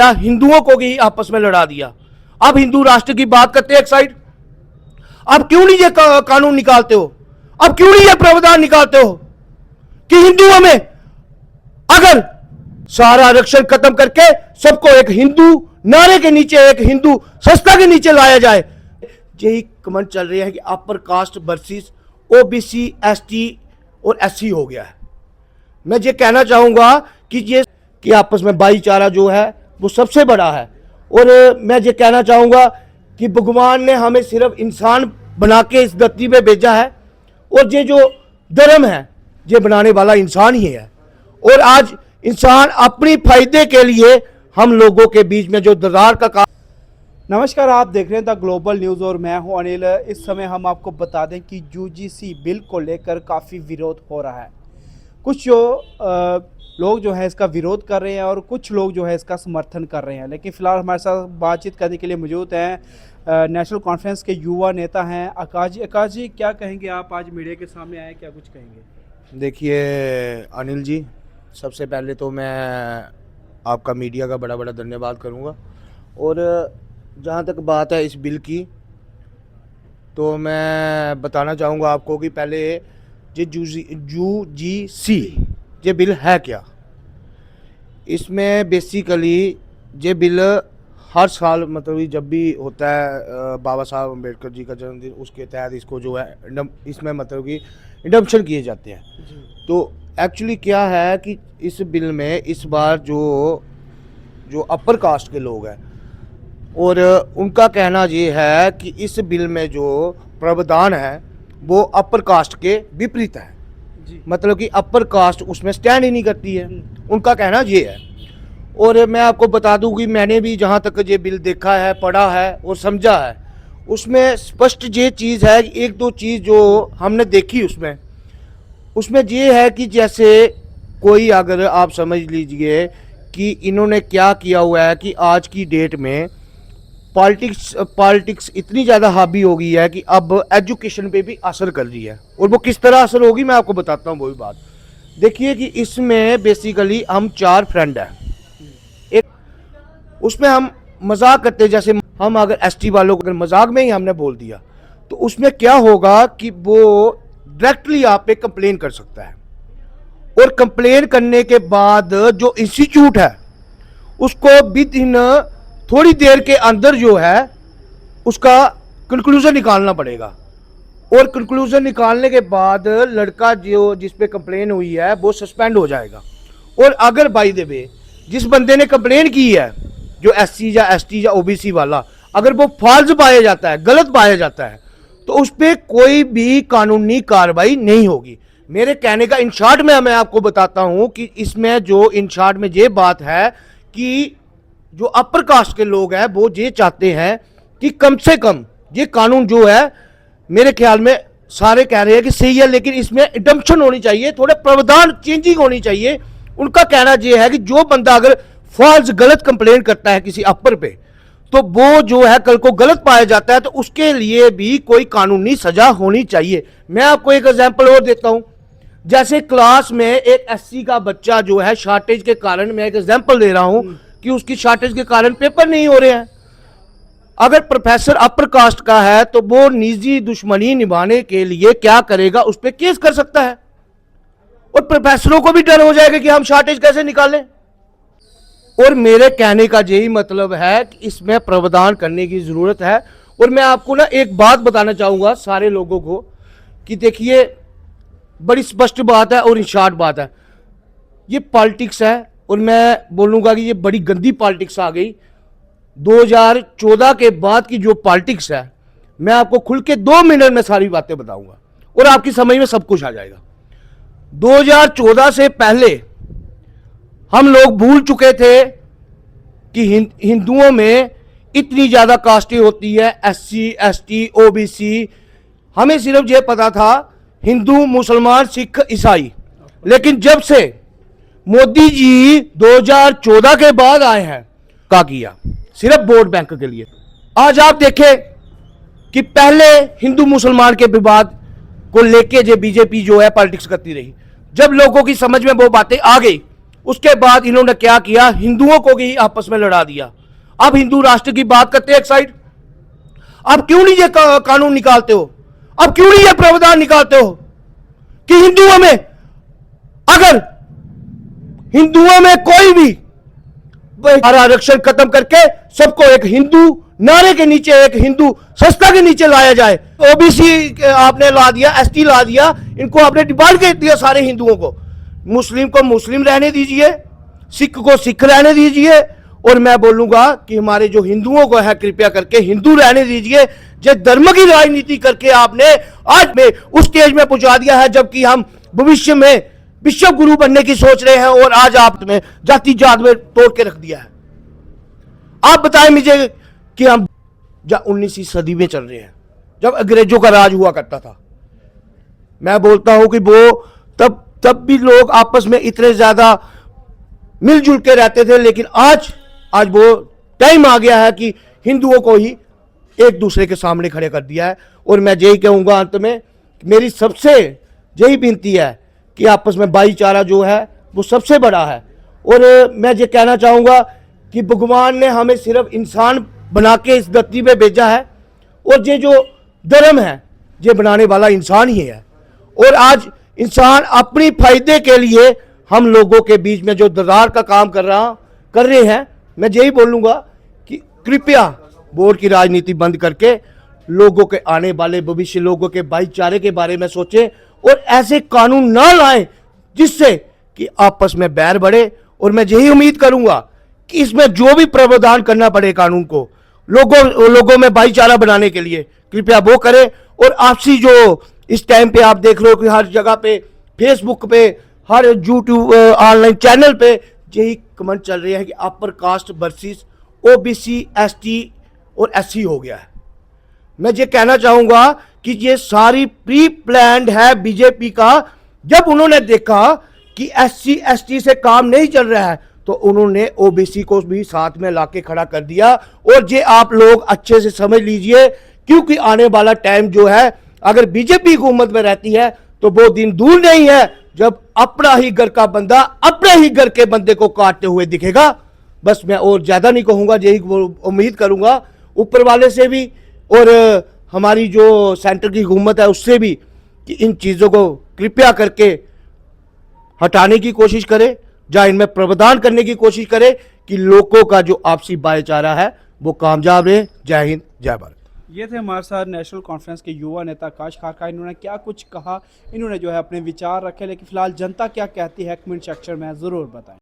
हिंदुओं को भी आपस में लड़ा दिया। अब हिंदू राष्ट्र की बात करते हैं एक साइड, अब क्यों नहीं ये कानून निकालते हो, अब क्यों नहीं ये प्रावधान निकालते हो कि हिंदुओं में अगर सारा आरक्षण खत्म करके सबको एक हिंदू नारे के नीचे, एक हिंदू संस्था के नीचे लाया जाए। यही कमेंट चल रही है कि upper caste versus OBC, ST और एससी हो गया है। मैं ये कहना चाहूंगा कि ये कि आपस में भाईचारा जो है वो सबसे बड़ा है। और मैं ये कहना चाहूंगा कि भगवान ने हमें सिर्फ इंसान बना के इस धरती पे भेजा है, और ये जो धर्म है ये बनाने वाला इंसान ही है। और आज इंसान अपनी फायदे के लिए हम लोगों के बीच में जो दरार का काम। नमस्कार, आप देख रहे हैं द ग्लोबल न्यूज़ और मैं हूं अनिल। इस समय हम आपको बता दें कि यूजीसी बिल को लेकर काफ़ी विरोध हो रहा है। कुछ लोग जो है इसका विरोध कर रहे हैं और कुछ लोग जो है इसका समर्थन कर रहे हैं। लेकिन फ़िलहाल हमारे साथ बातचीत करने के लिए मौजूद हैं नेशनल कॉन्फ्रेंस के युवा नेता हैं आकाश जी। आकाश जी, क्या कहेंगे आप? आज मीडिया के सामने आए, क्या कुछ कहेंगे? देखिए अनिल जी, सबसे पहले तो मैं आपका मीडिया का बड़ा बड़ा धन्यवाद करूंगा। और जहाँ तक बात है इस बिल की, तो मैं बताना चाहूँगा आपको कि पहले ये यूजीसी ये बिल है क्या। इसमें बेसिकली ये बिल हर साल मतलब जब भी होता है बाबा साहब अम्बेडकर जी का जन्मदिन, उसके तहत इसको जो है इसमें मतलब कि इंडम्पशन किए जाते हैं। तो एक्चुअली क्या है कि इस बिल में इस बार जो अपर कास्ट के लोग हैं, और उनका कहना ये है कि इस बिल में जो प्रावधान है वो अपर कास्ट के विपरीत है। मतलब कि अपर कास्ट उसमें स्टैंड ही नहीं करती है, उनका कहना ये है। और मैं आपको बता दूं कि मैंने भी जहाँ तक ये बिल देखा है, पढ़ा है और समझा है, उसमें स्पष्ट ये चीज़ है कि एक दो चीज़ जो हमने देखी उसमें ये है कि जैसे कोई अगर आप समझ लीजिए कि इन्होंने क्या किया हुआ है कि आज की डेट में पॉलिटिक्स इतनी ज़्यादा हावी हो गई है कि अब एजुकेशन पे भी असर कर रही है। और वो किस तरह असर होगी मैं आपको बताता हूँ वो भी बात। देखिए कि इसमें बेसिकली हम 4 फ्रेंड हैं। एक उसमें हम मजाक करते हैं, जैसे हम अगर एसटी वालों को अगर मजाक में ही हमने बोल दिया तो उसमें क्या होगा कि वो डायरेक्टली आप पे कंप्लेन कर सकता है। और कंप्लेन करने के बाद जो इंस्टीट्यूट है उसको विद इन थोड़ी देर के अंदर जो है उसका कंक्लूजन निकालना पड़ेगा। और कंक्लूजन निकालने के बाद लड़का जो जिस पे कंप्लेन हुई है वो सस्पेंड हो जाएगा। और अगर बाय द वे जिस बंदे ने कंप्लेन की है, जो एससी या एसटी या ओबीसी वाला, अगर वो फॉल्स पाया जाता है, गलत पाया जाता है, तो उस पर कोई भी कानूनी कार्रवाई नहीं होगी। मेरे कहने का इन शॉर्ट में मैं आपको बताता हूं कि इसमें जो इन शॉर्ट में ये बात है कि जो अपर कास्ट के लोग हैं वो ये चाहते हैं कि कम से कम ये कानून जो है, मेरे ख्याल में सारे कह रहे हैं कि सही है, लेकिन इसमें इंडम्पशन होनी चाहिए, थोड़े प्रावधान चेंजिंग होनी चाहिए। उनका कहना यह है कि जो बंदा अगर फॉल्स गलत कंप्लेन करता है किसी अपर पे, तो वो जो है कल को गलत पाया जाता है तो उसके लिए भी कोई कानूनी सजा होनी चाहिए। मैं आपको एक एग्जांपल और देता हूं। जैसे क्लास में एक एससी का बच्चा जो है शॉर्टेज के कारण, मैं एक एग्जांपल दे रहा हूं कि उसकी शॉर्टेज के कारण पेपर नहीं हो रहे हैं। अगर प्रोफेसर अपर कास्ट का है तो वो निजी दुश्मनी निभाने के लिए क्या करेगा, उस पर केस कर सकता है। और प्रोफेसरों को भी डर हो जाएगा कि हम शॉर्टेज कैसे निकालें। और मेरे कहने का यही मतलब है कि इसमें प्रावधान करने की जरूरत है। और मैं आपको ना एक बात बताना चाहूंगा सारे लोगों को कि देखिए, बड़ी स्पष्ट बात है और इन शॉर्ट बात है, ये पॉलिटिक्स है। और मैं बोलूंगा कि ये बड़ी गंदी पॉलिटिक्स आ गई 2014 के बाद की जो पॉलिटिक्स है। मैं आपको खुल के 2 मिनट में सारी बातें बताऊंगा और आपकी समझ में सब कुछ आ जाएगा। 2014 से पहले हम लोग भूल चुके थे कि हिंदुओं में इतनी ज्यादा कास्टें होती है, एससी, एसटी, ओबीसी। हमें सिर्फ ये पता था हिंदू, मुसलमान, सिख, ईसाई। लेकिन जब से मोदी जी 2014 के बाद आए हैं, क्या किया सिर्फ वोट बैंक के लिए। आज आप देखें कि पहले हिंदू मुसलमान के विवाद को लेके जो बीजेपी जो है पॉलिटिक्स करती रही, जब लोगों की समझ में वो बातें आ गई उसके बाद इन्होंने क्या किया, हिंदुओं को भी आपस में लड़ा दिया। अब हिंदू राष्ट्र की बात करते हैं एक साइड, अब क्यों नहीं ये कानून निकालते हो, अब क्यों नहीं ये प्रावधान निकालते हो कि हिंदुओं में, अगर हिंदुओं में कोई भी आरक्षण खत्म करके सबको एक हिंदू नारे के नीचे, एक हिंदू संस्था के नीचे लाया जाए। ओबीसी आपने ला दिया, एसटी ला दिया, इनको आपने डिवाइड कर दिया सारे हिंदुओं को। मुस्लिम को मुस्लिम रहने दीजिए, सिख को सिख रहने दीजिए, और मैं बोलूंगा कि हमारे जो हिंदुओं को है कृपया करके हिंदू रहने दीजिए। जो धर्म की राजनीति करके आपने आज में उस स्टेज में पहुंचा दिया है, जबकि हम भविष्य में विश्व गुरु बनने की सोच रहे हैं, और आज आपने जाति जात में तोड़ के रख दिया है। आप बताएं मुझे कि हम 19वीं सदी में चल रहे हैं, जब अंग्रेजों का राज हुआ करता था। मैं बोलता हूं कि वो तब भी लोग आपस में इतने ज्यादा मिलजुल के रहते थे, लेकिन आज वो टाइम आ गया है कि हिंदुओं को ही एक दूसरे के सामने खड़े कर दिया है। और मैं यही कहूंगा, अंत में मेरी सबसे यही विनती है कि आपस में भाईचारा जो है वो सबसे बड़ा है। और मैं ये कहना चाहूंगा कि भगवान ने हमें सिर्फ इंसान बना के इस धरती पे भेजा है, और ये जो धर्म है ये बनाने वाला इंसान ही है। और आज इंसान अपनी फायदे के लिए हम लोगों के बीच में जो दरार का काम कर रहे हैं, मैं यही बोलूंगा कि कृपया वोट की राजनीति बंद करके लोगों के आने वाले भविष्य, लोगों के भाईचारे के बारे में सोचें, और ऐसे कानून ना लाएं जिससे कि आपस में बैर बढ़े। और मैं यही उम्मीद करूंगा कि इसमें जो भी प्रावधान करना पड़े कानून को लोगों में भाईचारा बनाने के लिए, कृपया वो करें। और आपसी जो इस टाइम पे आप देख रहे हो कि हर जगह पे, फेसबुक पे, हर यूट्यूब ऑनलाइन चैनल पे यही कमेंट चल रहे हैं कि upper caste versus OBC, ST और एससी हो गया है। मैं ये कहना चाहूंगा कि ये सारी प्री प्लान्ड है बीजेपी का। जब उन्होंने देखा कि एससी एसटी से काम नहीं चल रहा है, तो उन्होंने ओबीसी को भी साथ में लाके खड़ा कर दिया। और ये आप लोग अच्छे से समझ लीजिए, क्योंकि आने वाला टाइम जो है, अगर बीजेपी हुकूमत में रहती है तो वो दिन दूर नहीं है जब अपना ही घर का बंदा अपने ही घर के बंदे को काटते हुए दिखेगा। बस मैं और ज्यादा नहीं कहूंगा, यही उम्मीद करूंगा ऊपर वाले से भी और हमारी जो सेंटर की हुकूमत है उससे भी, कि इन चीजों को कृपया करके हटाने की कोशिश करे, या इनमें प्रावधान करने की कोशिश करे कि लोगों का जो आपसी भाईचारा है वो कामयाब रहे। जय हिंद, जय भारत। ये थे हमारे साथ नेशनल कॉन्फ्रेंस के युवा नेता आकाश खारका। इन्होंने क्या कुछ कहा, इन्होंने जो है अपने विचार रखे, लेकिन फिलहाल जनता क्या कहती है कमेंट सेक्शन में ज़रूर बताएं।